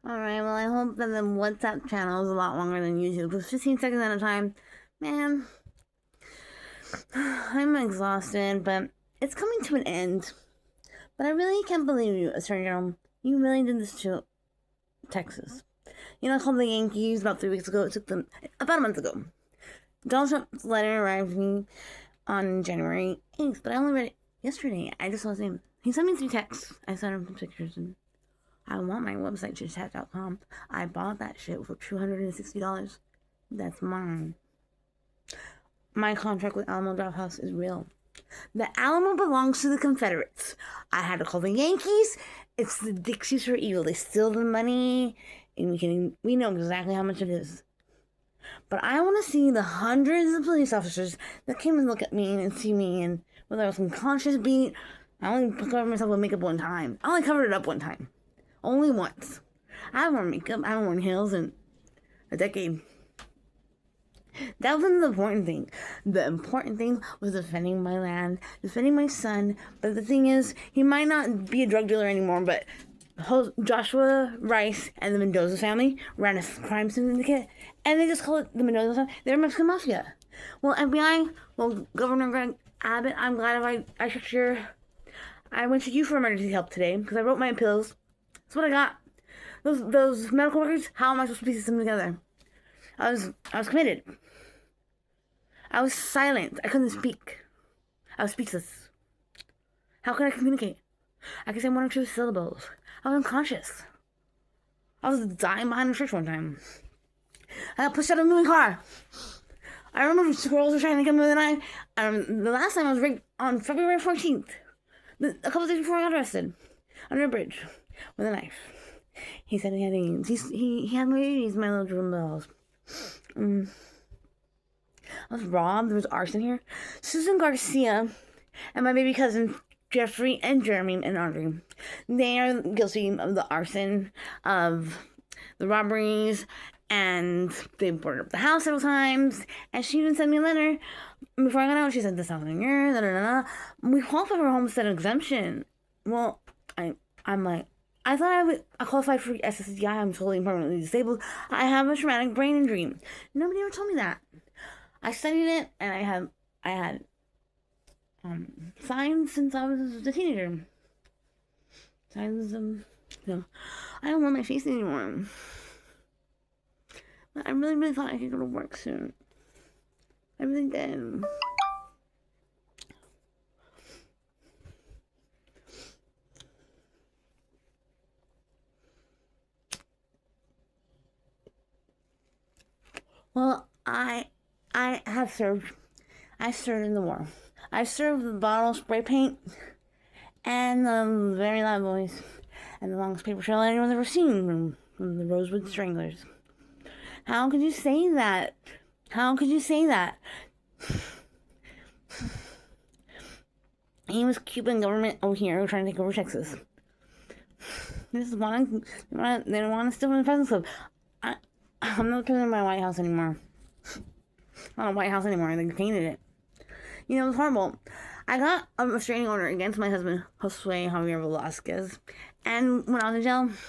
Alright, well, I hope that the WhatsApp channel is a lot longer than YouTube. It's 15 seconds at a time. Man, I'm exhausted, but it's coming to an end. But I really can't believe you, Attorney General. You really did this to Texas. You know, I called the Yankees about 3 weeks ago. It took them about a month ago. Donald Trump's letter arrived to me on January 8th, but I only read it yesterday. I just saw his name. He sent me 3 texts. I sent him some pictures, and I want my website, chitchat.com. I bought that shit for $260. That's mine. My contract with Alamo Drafthouse is real. The Alamo belongs to the Confederates. I had to call the Yankees. It's the Dixies for evil. They steal the money, and we know exactly how much it is. But I want to see the hundreds of police officers that came and look at me and see me, and whether I was unconscious beat. I only covered myself with makeup one time. I only covered it up one time. Only once. I haven't worn makeup. I haven't worn heels in a decade. That wasn't the important thing. The important thing was defending my land, defending my son. But the thing is, he might not be a drug dealer anymore, but Joshua Rice and the Mendoza family ran a crime syndicate, and they just call it the Mendoza family. They're Mexican mafia. Well, FBI, well, Governor Greg Abbott, I'm glad I checked I went to you for emergency help today because I wrote my appeals. That's what I got. Those medical records. How am I supposed to piece them together? I was committed. I was silent. I couldn't speak. I was speechless. How could I communicate? I could say 1 or 2 syllables. I was unconscious. I was dying behind a church one time. I got pushed out of a moving car. I remember squirrels were trying to come with a knife. The last time I was raped on February 14th. A couple days before I got arrested. Under a bridge. With a knife. He said he had AIDS. He had my little drum bells. I was robbed. There was arson here. Susan Garcia and my baby cousin Jeffrey and Jeremy and Audrey. They are guilty of the arson, of the robberies, and they boarded up the house several times. And she even sent me a letter before I got out. She said, "This house is yours." Da, da, da, da. We qualified for homestead exemption. Well, I'm like, I thought I qualified for SSDI. I'm totally permanently disabled. I have a traumatic brain injury. Nobody ever told me that. I studied it, and I had signs since I was a teenager. Signs of, I don't want my face anymore. But I really, really thought I could go to work soon. I really did. Well, I have served. I served in the war. I served the bottle spray paint and the very loud voice and the longest paper trail anyone's ever seen from the Rosewood Stranglers. How could you say that? How could you say that? He was Cuban government over here trying to take over Texas. They don't want to steal from the President's Club. I'm not president of my White House anymore. Not a White House anymore. They painted it. It was horrible. I got a restraining order against my husband, Josue Javier Velasquez. And when I was in jail,